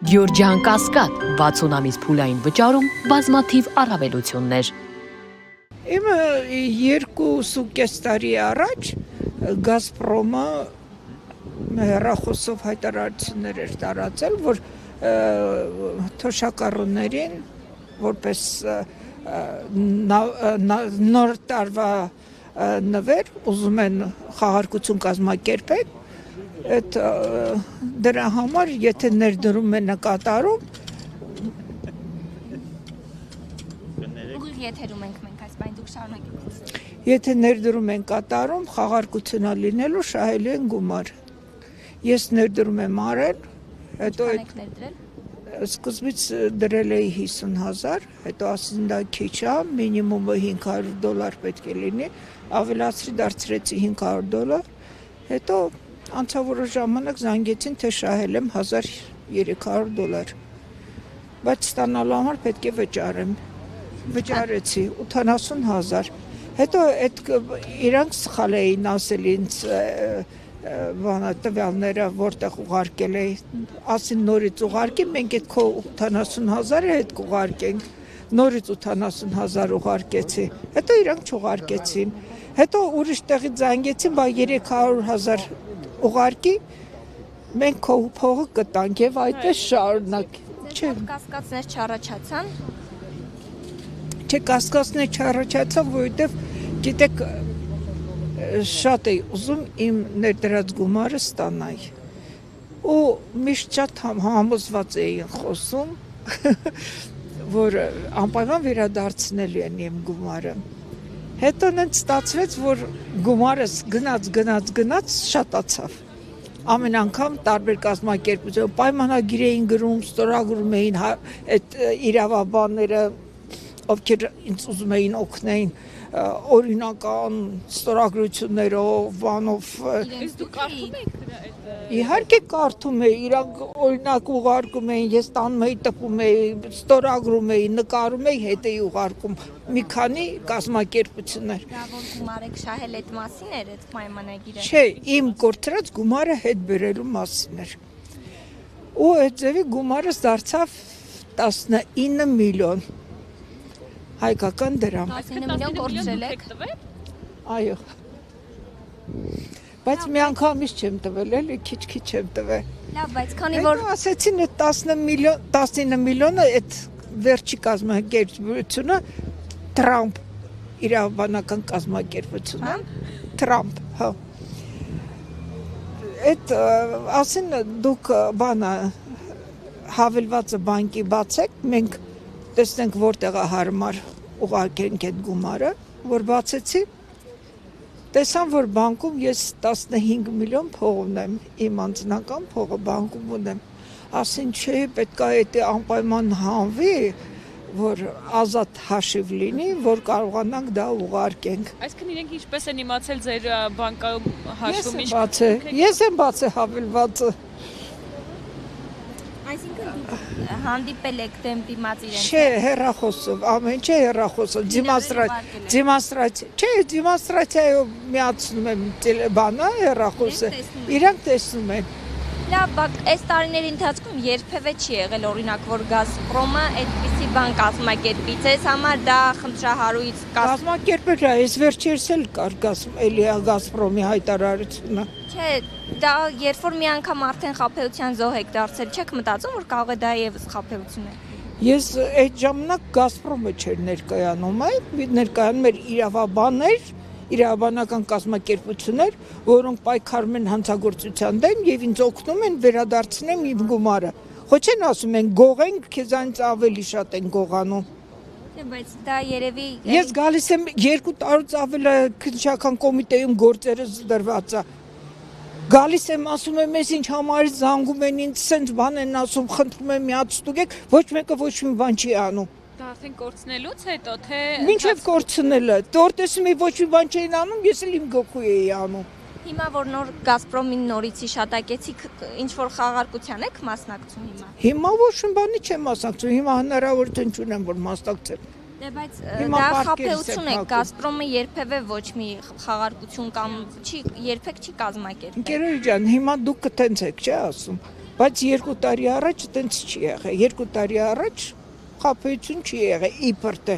Գյորջյան Կասկադ 60 ամիս փուլային վճարում բազմաթիվ առավելություններ։ Իմը 2.5 տարի առաջ Գազպրոմը հեռախոսով հայտարարություններ էր տարածել, որ թոշակառուներին որպես նոր տարվա նվեր ուզում են խաղարկություն կազմակերպել, դրա համար եթե ներդրում է նկատառում Եթերում ենք մենք այս բան դուք շարունակեք։ Եթե ներդրում են կատարում, խաղարկությունա լինելու շահելու են գումար։ Ես ներդրում եմ արել, հետո Եք ներդրել։ սկզբից դրել էի 50,000, հետո ասին դա քիչ է, մինիմումը $500 պետք է լինի, ավելացրի դարձրեցի $500, հետո անցավ որոշ ժամանակ զանգեցին, թե շահել եմ $1,300, բայց ստանալու համար պետք է վճարեմ։ Վճարեցի 80,000, հետո իրանք սխալ էին ասել ինձ տվյալները, որտեղ ուղարկել էի, ասին նորից ուղարկի, մենք այդ քո 80,000-ը հետ կուղարկենք, նորից 80,000 ուղարկեցի, հետո իրանք չուղարկեցին, հետո ուրիշ տեղից զանգեցին, բա 300,000 ուղարկի, մենք քո փողը կտանք եւ այդպես շարունակ։ Կասկածներ չառաջացան։ Չէ, կասկածներ չառաջացան, որովհետև գիտեք, շատ էի ուզում իմ ներդրած գումարը ստանալ։ Ու միշտ շատ համոզված էին խոսում, որ անպայման վերադարձնելու են իմ գումարը։ Հետո նենց ստացվեց, որ գումարս գնաց շատացավ։ Ամեն անգամ տարբեր կազմակերպություն պայմանագիր էին գրում, ստորագրում էին այդ իրավաբանները, ովքեր ինձ ուզում էին օգնեին օրինական ստորագրություններով, բանով։ Իրենց դուք կարդում եք Իհարկե կարդում էի, իրանք օրինակ ուղարկում էին, ես տանում էի, տպում էի, ստորագրում էի, նկարում էի, հետ էի ուղարկում մի քանի կազմակերպություններ։ Դա որ գումար եք շահել այդ մասին էր, այդ պայմանագիրը։ Չէ, իմ կորցրած գումարը հետ բերելու մասին էր։ Ու այդ ձևի գումարս դարձավ 19 միլիոն հայկական դրամ։ 19 միլիոն կորցրել եք։ Այո։ Բայց մի անգամից չեմ տվել, էլի քիչ եմ տվել։ Լավ, բայց քանի որ Հետո ասեցին այդ 19 միլիոնը այդ վերջի կազմակերպությունը Թրամփ իրավաբանական կազմակերպությունը, Թրամփ, հա։ Այդ ասին դուք բանը հավելվածը բանկի բացեք, մենք տեսնենք որտեղ է հարմար ուղարկենք այդ գումարը, որ բացեցի, տեսան, որ բանկում ես 15 միլիոն փող ունեմ, իմ անձնական փողը բանկում ունեմ, ասին չէ, պետք է այդ անպայման հանվի, որ ազատ հաշիվ լինի, որ կարողանանք դա ուղարկենք։ Այսինքն իրենք ինչպես են իմացել ձեր բանկայում հաշվում Ես եմ բացել հավելվածը։ այսինքն դուք հանդիպել եք դեմպիմաց իրենց։ Չէ, հեռախոսով, ամեն չէ հեռախոսով, դիմոնստրացիայով միացնում եմ բանը, հեռախոսը, իրանք տեսնում են։ Լավ, բայց այս տարիների ընթացքում երբևէ չի եղել օրինակ, որ Գազպրոմը այդպիսի բան կազմակերպի։ Ձեզ համար դա խնդրահարույց կազմակերպել է, այս վերջերս էլ կար Գազպրոմի հայտարարությունը։ Չէ, դա երբ որ մի անգամ արդեն խաբեության զոհ եք դարձել, չեք մտածում, որ կարող է դա եւս խաբեություն է։ Ես այդ ժամանակ Գազպրոմը չէր ներկայանում, ներկայանում էր իրավաբաններ, իրավաբանական կազմակերպություններ, որոնք պայքարում են հանցագործության դեմ եւ ինձ օգնում են վերադարձնեմ իմ գումարը։ Ոչ են ասում են գողենք, քեզանից ավելի շատ են գողանում։ Չէ, բայց դա երևի Ես գալիս եմ 2 տարուց ավել քննչական կոմիտեում գործերս դրված է։ Գալիս եմ ասում եմ, ես ինչ համար զանգում են ինձ, սենց բան են ասում, խնդրում եմ միացտուգեք, ոչ մեկը ոչ մի բան չի անում։ Դա արդեն կորցնելուց հետո թե Մինչև կորցնելը, դեռ տեսնում եմ ոչ մի բան չէին անում, ես էլ իմ գլխու էի անում։ հիմա որ նոր Գազպրոմին նորից հիշատակեցիք, ինչ որ խաղարկության եք մասնակցում հիմա։ Հիմա ոչ մի բանի չեմ մասնակցում, հիմա հնարավորություն չունեմ, որ մասնակցեմ։ Դե բայց Հիմա դա պարկերս խաբեություն է է, փակում։ Գազպրոմը երբևէ ոչ մի խաղարկություն կամ երբեք չի կազմակերպել։ Ընկերոջ ջան, հիմա դուք կտենց եք, չէ՞ ասում։ Բայց 2 տարի առաջ այդպես չի եղել։ 2 տարի առաջ խաբեություն չի եղել իբր թե։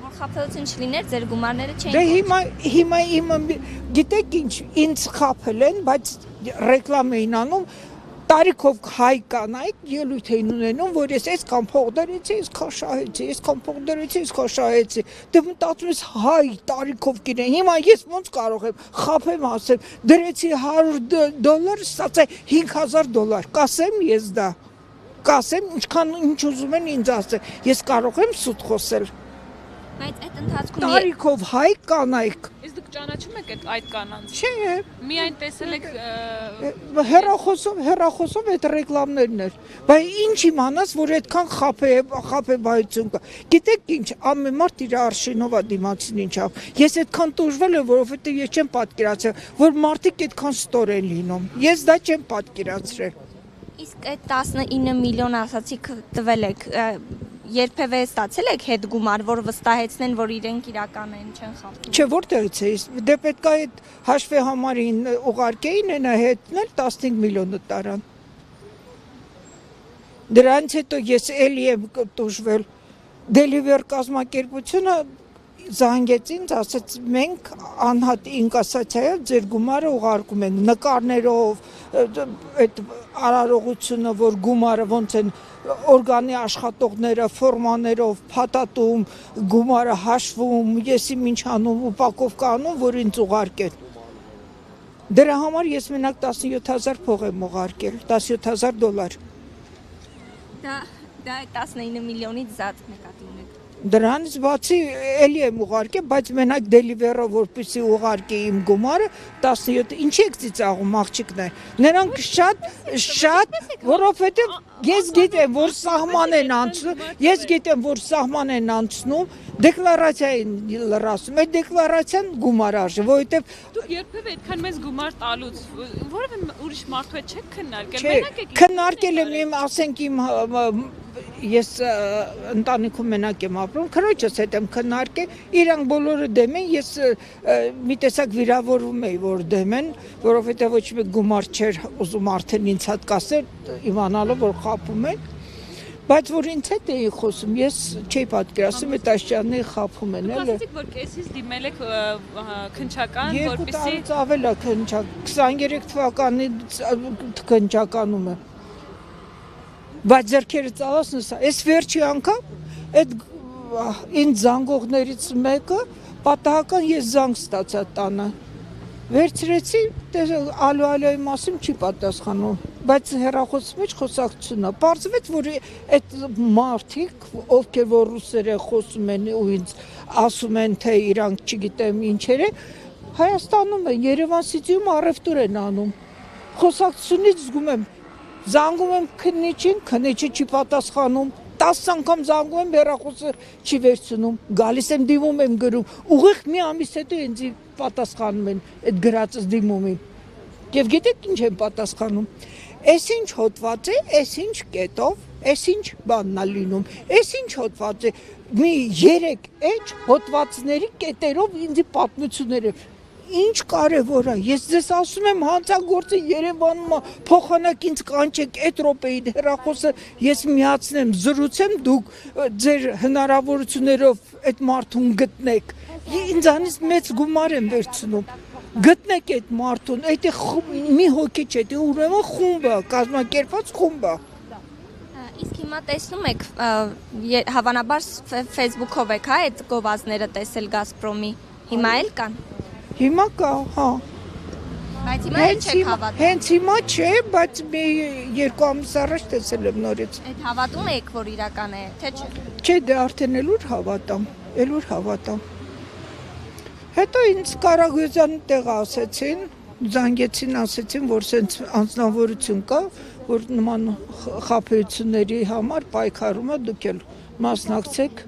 Որ խաբեություն չլիներ, ձեր գումարները չէին։ Դե հիմա գիտեք ինչ, ինձ խաբել են, բայց ռեկլամ էին անում տարիքով հայ կանայք ելույթ էին ունենում, որ ես այսքան փող դրեցի, այսքան շահեցի, այսքան փող դրեցի, այսքան շահեցի։ Դե մտածում ես հայ տարիքով կինեն։ Հիմա ես ոնց կարող եմ խաբեմ ասեմ, դրեցի $100, ստացա $5,000։ Կասեմ ես դա։ Կասեմ, ինչ ուզում են ինձ ասել։ Ես կարող եմ սուտ խոսել։ Բայց այդ ընթացքում Տարիքով հայ կանայք։ Իսկ դուք ճանաչում եք այդ կանանց։ Չէ։ Միայն տեսել եք Հեռախոսով այդ ռեկլամներն էր։ Բայց ինչ իմանաս, որ այդքան խաբեբայություն կա։ Գիտեք ինչ, ամեն մարդ իր արշինով է դիմացին ինչավ։ Ես այդքան տուժվել եմ, որովհետև ես չեմ պատկերացրել, որ մարդիկ այդքան ստոր են լինում։ Ես դա չեմ պատկերացրել։ իսկ այդ 19 միլիոն ասացիք տվել եք, երբևէ ստացել եք հետ գումար, որ վստահեցնեն, որ իրենք իրականային չեն խաբում։ Չէ, որտեղից է, դե պետք է այդ հաշվի համարին ուղարկեին, այնա հետնել 15 միլիոնը տարան։ Դրանից հետո ես էլի եմ տուժվել։ Դելիվեր կազմակերպությունը զանգեց ինձ, ասաց մենք անհատ ինկասացիայով ձեր գումարը ուղարկում ենք նկարներով, այդ արարողությունը, որ գումարը ոնց են օրգանի աշխատողները ֆորմաներով փաթաթում, գումարը հաշվում, եսի ինչ անում, ուպակովկա անում, որ ինձ ուղարկեն։ Դրա համար ես մենակ 17,000 փող եմ ուղարկել, $17,000։ Դա 19 միլիոնից զատ նկատի ունեք։ Դրանից բացի էլի եմ ուղարկել, բայց մենակ դելիվերով որպեսզի ուղարկի իմ գումարը 17, ինչի եք ծիծաղում աղջիկներ։ Նրանք շատ, որովհետև ես գիտեմ, որ սահման են անցնում, դեկլարացիա են լրացում, այդ դեկլարացիան գումար արժի, որովհետև դուք երբևէ այդքան մեծ գումար տալուց որևէ ուրիշ մարդու հետ չեք քննարկել։ Չէ, քննարկել եմ իմ, ասենք իմ ես ընտանիքում մենակ եմ ապրում, քրոջս հետ եմ քննարկել, իրանք բոլորը դեմ են, ես մի տեսակ վիրավորվում էի, որ դեմ են, որովհետև ոչ մի գումար չէր ուզում արդեն ինձ հատկացել, իմանալով, որ խաբում են, բայց որ ինձ հետ էի խոսում, ես չէի պատկերացնում, այդ աշճանները խաբում են, էլի։ Ասացիք, որ կեսից դիմել եք քննչական, Երկու որպեսզի տարուց ավել է քննչական, 23 թվականի քննչականում է։ Բայց ձեռքերը ծալասնս, այս վերջի անգամ այդ ինձ զանգողներից մեկը պատահական ես զանգ ստացա տանը։ Վերցրեցի, ալոյի մասին չի պատասխանում, բայց հեռախոսի մեջ խոսակցություն է։ Պարզվեց, որ այդ մարդիկ, ովքեր որ ռուսեր են խոսում են ու ինձ ասում են, թե իրանք չգիտեմ ինչեր է, Հայաստանում են, Երևան Սիթիում առևտուր են անում։ Խոսակցությունից զգում եմ Զանգում եմ քննիչի չի պատասխանում, 10 անգամ զանգում եմ, հեռախոսը չի վերցնում, գալիս եմ դիմում եմ գրում, ուղիղ մի ամիս հետո ինձ պատասխանում են այդ գրածս դիմումին։ Եվ գիտեք ինչ եմ պատասխանում։ Էս ինչ հոդված է, էս ինչ կետով, էս ինչ բանն է լինում, էս ինչ հոդված է։ Մի 3 էջ հոդվածների կետերով ինձ պատմությունները Ինչ կարևոր է, ես ձեզ ասում եմ հանցագործը Երևանում փոխանակ ինձ կանչեք այդ րոպեին հեռախոսը ես միացնեմ, զրուցեմ, դուք ձեր հնարավորություններով այդ մարդուն գտնեք։ Ինձանից մեծ գումար եմ վերցնում։ Գտնեք այդ մարդուն, այդ մի հոգի չէ, դա ուրեմն խումբ է, կազմակերպված խումբ է։ Իսկ հիմա տեսնում եք, հավանաբար Facebook-ով եք, հա, այդ գովազդները տեսել Գազպրոմի։ Հիմա էլ կան։ Հիմա կա, հա։ Բայց հիմա չեք հավատում։ Հենց հիմա չէ, բայց մի 2 ամիս առաջ տեսել եմ նորից։ Այդ հավատում եք, որ իրական է, թե չէ։ Չէ, դե արդեն էլուր հավատամ։ Հետո ինձ Կարագոզյանի տեղը ասեցին, զանգեցին, ասեցին, որ սենց անձնավորություն կա, որ նման խաբեությունների համար պայքարում է, դուք էլ մասնակցեք։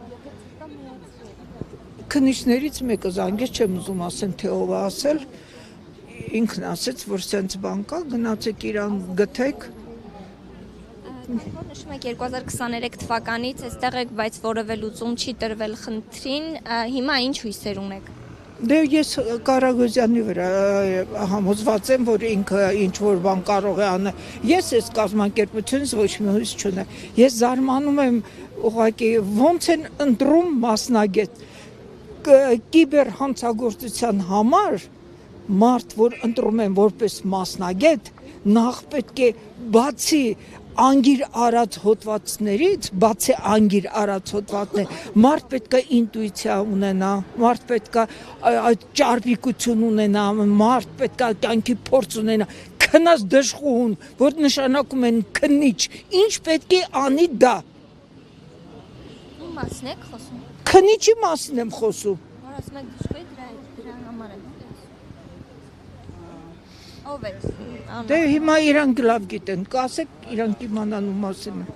Քննիչներից մեկը զանգեց, չեմ ուզում ասեմ, թե ով է ասել, ինքն ասեց, որ սենց բան կա, գնացեք իրան գթեք։ Նշում եք 2023 թվականից այստեղ եք, բայց որևէ լուծում չի տրվել խնդրին, հիմա ինչ հույսեր ունեք։ Դե ես Կարագոզյանի վրա համոզված եմ, որ ինքը ինչ որ բան կարող է անել։ Ես այս կազմակերպությունից ոչ մի հույս չունեմ։ Ես զարմանում եմ ուղղակի ոնց են ընտրում մասնագետ կիբեր հանցագործության համար մարդ, որ ընտրում են որպես մասնագետ, նախ պետք է բացի անգիր արած հոդվածներից, բացի անգիր արած հոդվածներ, մարդ պետք է ինտուիցիա ունենա, մարդ պետք է ճարպիկություն ունենա, մարդ պետք է կյանքի փորձ ունենա, քնած դժխոհուն, որ նշանակում են քնիչ, ինչ պետք է անի դա։ Մասն եք խոսում։ Քնիչի մասին եմ խոսում։ Որ ասում եք դժոխի դրա համար եմ։ Ով է։ Դե հիմա իրանք լավ գիտեն, կասեք իրանք իմանալու մասին է։